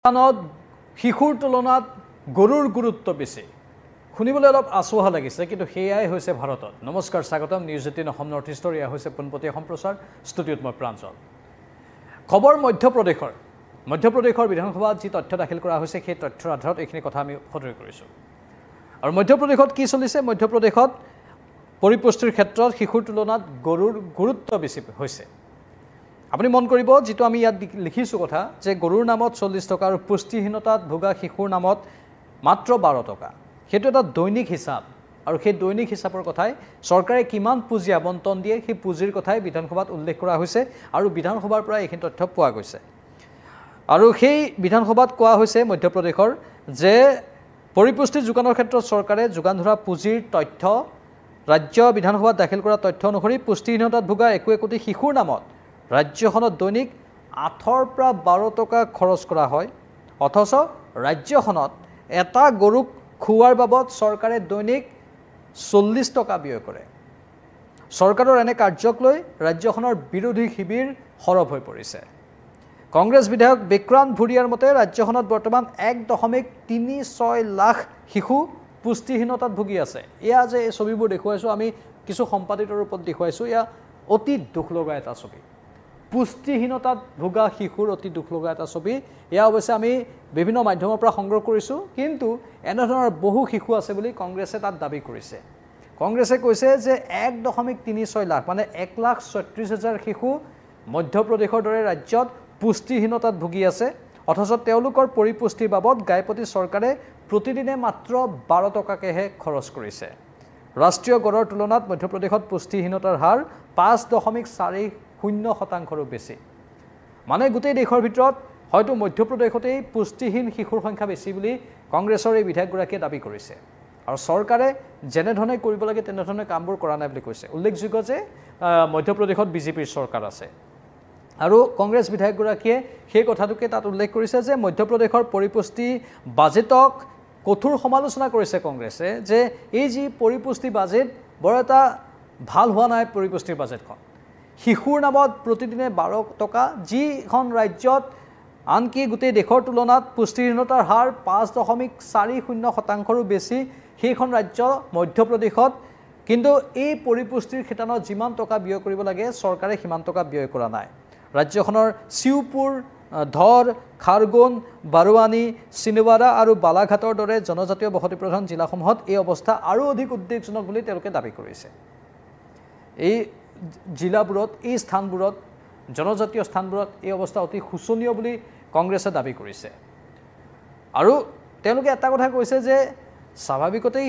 স্থানত শিশুৰ তুলনাত গৰুৰ গুৰুত্ব বেছি শুনিবলৈ অলপ আচুহা লাগিছে কিন্তু হেয়াই হৈছে ভাৰতত নমস্কাৰ স্বাগতম নিউজ 18 অসম নৰ্থ ইষ্টৰ ইয়া হৈছে পোনপটীয়া সম্প্ৰচাৰ ষ্টুডিঅ'ত মই প্ৰাঞ্জল খবৰ মধ্যপ্ৰদেশৰ বিধানসভাত যি তথ্য দাখিল কৰা হৈছে সেই তথ্যৰ আধাৰত এইখিনি কথা আমি সদৰি কৰিছোঁ আৰু মধ্যপ্ৰদেশত কি চলিছে মধ্যপ্ৰদেশত পৰিপুষ্টিৰ ক্ষেত্ৰত শিশুৰ তুলনাত গৰুৰ গুৰুত্ব বেছি হৈছে আপুনি মন কৰিব যেটো আমি ইয়াত লিখিছো কথা যে গৰুৰ নামত 40 টকা আৰু পুষ্টিহীনতাত ভোগা শিশুৰ নামত মাত্ৰ 12 টকা হেতু এটা দৈনিক হিচাপ আৰু সেই দৈনিক হিচাপৰ কথাই চৰকাৰে কিমান পুঁজি আবণ্টন দিয়ে সেই পুঁজিৰ কথাই বিধানসভাত উল্লেখ কৰা হৈছে আৰু বিধানসভাৰ পৰা এইখিনি তথ্য পোৱা গৈছে আৰু সেই বিধানসভাত কোৱা হৈছে মধ্যপ্ৰদেশৰ যে পৰিপুষ্টি যোগানৰ ক্ষেত্ৰত চৰকাৰে যোগান ধৰা পুঁজিৰ তথ্য ৰাজ্য বিধানসভাত দাখিল কৰা তথ্য অনুসৰি পুষ্টিহীনতাত ভোগা 21 কোটি শিশুৰ নামত ৰাজ্যখনত দৈনিক 8 পৰা 12 টকা খৰচ কৰা হয় অথচ ৰাজ্যখনত এটা গৰুক খুৱাৰ বাবদ চৰকাৰে দৈনিক 40 টকা ব্যয় কৰে চৰকাৰৰ এনে কাৰ্যক লৈ ৰাজ্যখনৰ বিৰোধী শিবিৰ হৰব হৈ পৰিছে কংগ্ৰেছ বিধায়ক বিক্ৰান্ত ভুৰিয়াৰ মতে ৰাজ্যখনত বৰ্তমান 1.36 লাখ শিশু পুষ্টিহীনতাত ভুগি আছে এয়া যে এই ছবিবোৰ দেখুৱাইছো আমি কিছু সম্পাদিত ৰূপত দেখুৱাইছো এয়া অতি দুখ লগা এটা ছবি পুষ্টিহীনতাত ভোগা শিশুৰ অতি দুখ লগা এটা ছবি এয়া অৱশ্যে আমি বিভিন্ন মাধ্যমৰ পৰা সংগ্ৰহ কৰিছো কিন্তু এনেধৰণৰ বহু শিশু আছে বুলি কংগ্ৰেছে তাত দাবী কৰিছে কংগ্ৰেছে কৈছে যে 1.36 লাখ মানে 1,36,000 শিশু মধ্যপ্ৰদেশৰ দৰে ৰাজ্যত পুষ্টিহীনতাত ভুগি আছে অথচ তেওঁলোকৰ পৰিপুষ্টিৰ বাবদ গাইপতি চৰকাৰে প্ৰতিদিনে মাত্ৰ 12 টকাকেহে খৰচ কৰিছে ৰাষ্ট্ৰীয় গড়ৰ তুলনাত মধ্যপ্ৰদেশত পুষ্টিহীনতাৰ হাৰ 5.40% বেছি মানে গোটেই দেশৰ ভিতৰত হয়তো মধ্যপ্ৰদেশতেই পুষ্টিহীন শিশুৰ সংখ্যা বেছি বুলি কংগ্ৰেছৰ এই বিধায়কগৰাকীয়ে দাবী কৰিছে আৰু চৰকাৰে যেনেধৰণে কৰিব লাগে তেনেধৰণে কামবোৰ কৰা নাই বুলি কৈছে উল্লেখযোগ্য যে মধ্যপ্ৰদেশত বিজেপিৰ চৰকাৰ আছে আৰু কংগ্ৰেছ বিধায়কগৰাকীয়ে সেই কথাটোকে তাত উল্লেখ কৰিছে যে মধ্যপ্ৰদেশৰ পৰিপুষ্টি বাজেটক কঠোৰ সমালোচনা কৰিছে কংগ্ৰেছে যে এই যি পৰিপুষ্টি বাজেট বৰ এটা ভাল হোৱা নাই পৰিপুষ্টিৰ বাজেটখন শিশুৰ নামত প্ৰতিদিনে 12 টকা যিখন ৰাজ্যত আনকি গোটেই দেশৰ তুলনাত পুষ্টিহীনতাৰ হাৰ 5.40% বেছি সেইখন ৰাজ্য মধ্যপ্ৰদেশত কিন্তু এই পৰিপুষ্টিৰ ক্ষেত্ৰত যিমান টকা ব্যয় কৰিব লাগে চৰকাৰে সিমান টকা ব্যয় কৰা নাই ৰাজ্যখনৰ শিৱপুৰ ধৰ খাৰগোন বাৰৱানী চিনৱাৰা আৰু বালাঘাটৰ দৰে জনজাতীয় বসতি প্ৰধান জিলাসমূহত এই অৱস্থা আৰু অধিক উদ্বেগজনক বুলি তেওঁলোকে দাবী কৰিছে এই জিলাবোৰত এই স্থানবোৰত জনজাতীয় স্থানবোৰত এই অৱস্থা অতি শোচনীয় বুলি কংগ্ৰেছে দাবী কৰিছে আৰু তেওঁলোকে এটা কথা কৈছে যে স্বাভাৱিকতেই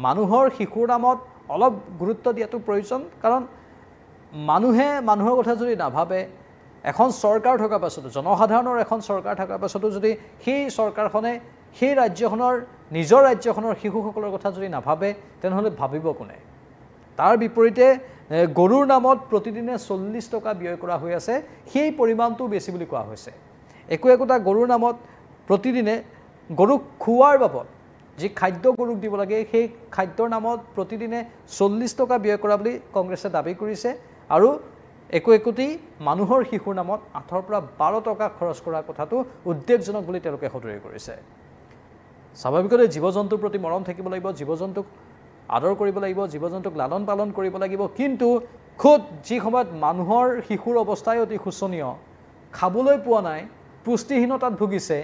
মানুহৰ শিশুৰ নামত অলপ গুৰুত্ব দিয়াটো প্ৰয়োজন কাৰণ মানুহে মানুহৰ কথা যদি নাভাবে এখন চৰকাৰ থকা পাছতো জনসাধাৰণৰ এখন চৰকাৰ থকা পাছতো যদি সেই চৰকাৰখনে সেই ৰাজ্যখনৰ নিজৰ ৰাজ্যখনৰ শিশুসকলৰ কথা যদি নাভাবে তেনেহলে ভাবিব কোনে তাৰ বিপৰীতে গৰুৰ নামত প্ৰতিদিনে 40 টকা ব্যয় কৰা হৈ আছে সেই পৰিমাণটো বেছি বুলি কোৱা হৈছে একোটা গৰুৰ নামত প্ৰতিদিনে গৰুক খুৱাৰ বাবদ যি খাদ্য গৰুক দিব লাগে সেই খাদ্যৰ নামত প্ৰতিদিনে 40 টকা ব্যয় কৰা বুলি কংগ্ৰেছে দাবী কৰিছে আৰু একোটি মানুহৰ শিশুৰ নামত 8 পৰা 12 টকা খৰচ কৰা কথাটো উদ্বেগজনক বুলি তেওঁলোকে সদৰি কৰিছে স্বাভাৱিকতে জীৱ-জন্তুৰ প্ৰতি মৰম থাকিব লাগিব জীৱ-জন্তুক আদৰ কৰিব লাগিব জীৱ-জন্তুক লালন পালন কৰিব লাগিব কিন্তু খুদ যি সময়ত মানুহৰ শিশুৰ অৱস্থাই অতি শোচনীয় খাবলৈ পোৱা নাই পুষ্টিহীনতাত ভুগিছে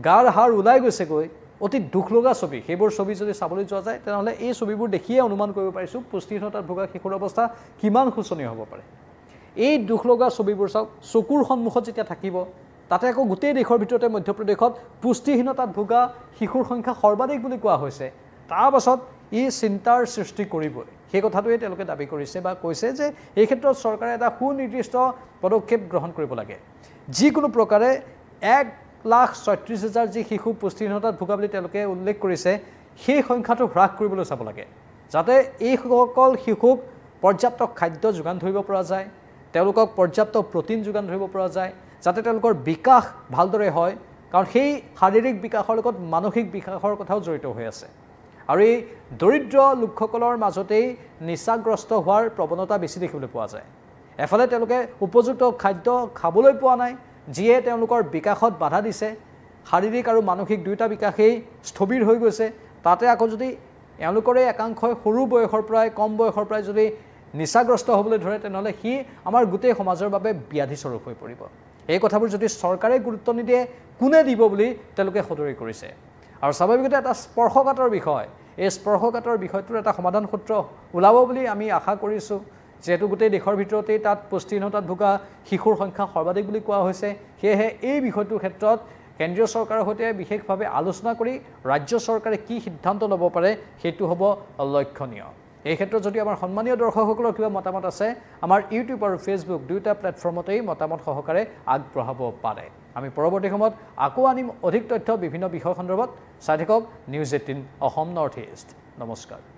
গাৰ হাড় ওলাই গৈছে গৈ অতি দুখ লগা ছবি সেইবোৰ ছবি যদি চাবলৈ যোৱা যায় তেনেহলে এই ছবিবোৰ দেখিয়ে অনুমান কৰিব পাৰিছো পুষ্টিহীনতাত ভুগা শিশুৰ অৱস্থা কিমান শোচনীয় হ'ব পাৰে এই দুখ লগা ছবিবোৰ চাওক চকুৰ সন্মুখত যেতিয়া থাকিব তাতে আকৌ গোটেই দেশৰ ভিতৰতে মধ্যপ্ৰদেশত পুষ্টিহীনতাত ভুগা শিশুৰ সংখ্যা সৰ্বাধিক বুলি কোৱা হৈছে তাৰ পাছত ই চিন্তাৰ সৃষ্টি কৰিবই সেই কথাটোৱে তেওঁলোকে দাবী কৰিছে বা কৈছে যে এই ক্ষেত্ৰত চৰকাৰে এটা সুনিৰ্দিষ্ট পদক্ষেপ গ্ৰহণ কৰিব লাগে যিকোনো প্ৰকাৰে 1,36,000 যি শিশু পুষ্টিহীনতাত ভুগা বুলি তেওঁলোকে উল্লেখ কৰিছে সেই সংখ্যাটো হ্ৰাস কৰিবলৈ চাব লাগে যাতে এই সকল শিশুক পৰ্যাপ্ত খাদ্য যোগান ধৰিব পৰা যায় তেওঁলোকক পৰ্যাপ্ত প্ৰটিন যোগান ধৰিব পৰা যায় যাতে তেওঁলোকৰ বিকাশ ভালদৰে হয় কাৰণ সেই শাৰীৰিক বিকাশৰ লগত মানসিক বিকাশৰ কথাও জড়িত হৈ আছে আৰু এই দৰিদ্ৰ লোকসকলৰ মাজতেই নিচাগ্ৰস্ত হোৱাৰ প্ৰৱণতা বেছি দেখিবলৈ পোৱা যায় এফালে তেওঁলোকে উপযুক্ত খাদ্য খাবলৈ পোৱা নাই যিয়ে তেওঁলোকৰ বিকাশত বাধা দিছে শাৰীৰিক আৰু মানসিক দুয়োটা বিকাশেই স্থবিৰ হৈ গৈছে তাতে আকৌ যদি এওঁলোকৰে একাংশই সৰু বয়সৰ পৰাই কম বয়সৰ পৰাই যদি নিচাগ্ৰস্ত হ'বলৈ ধৰে তেনেহ'লে সি আমাৰ গোটেই সমাজৰ বাবে ব্যাধিস্বৰূপ হৈ পৰিব এই কথাবোৰ যদি চৰকাৰে গুৰুত্ব নিদিয়ে কোনে দিব বুলি তেওঁলোকে সদৰি কৰিছে আৰু স্বাভাৱিকতে এটা স্পৰ্শকাতৰ বিষয় এই স্পৰ্শকাতৰ বিষয়টোৰ এটা সমাধান সূত্ৰ ওলাব বুলি আমি আশা কৰিছোঁ যেহেতু গোটেই দেশৰ ভিতৰতেই তাত পুষ্টিহীনতাত ভোগা শিশুৰ সংখ্যা সৰ্বাধিক বুলি কোৱা হৈছে সেয়েহে এই বিষয়টোৰ ক্ষেত্ৰত কেন্দ্ৰীয় চৰকাৰৰ সৈতে বিশেষভাৱে আলোচনা কৰি ৰাজ্য চৰকাৰে কি সিদ্ধান্ত ল'ব পাৰে সেইটো হ'ব লক্ষণীয় এই ক্ষেত্ৰত যদি আমাৰ সন্মানীয় দৰ্শকসকলৰ কিবা মতামত আছে আমাৰ ইউটিউব আৰু ফেচবুক দুয়োটা প্লেটফৰ্মতেই মতামত সহকাৰে আগবঢ়াব পাৰে আমি পৰৱৰ্তী সময়ত আকৌ আনিম অধিক তথ্য বিভিন্ন বিষয় সন্দৰ্ভত চাই থাকক নিউজ 18 অসম নৰ্থ ইষ্ট নমস্কাৰ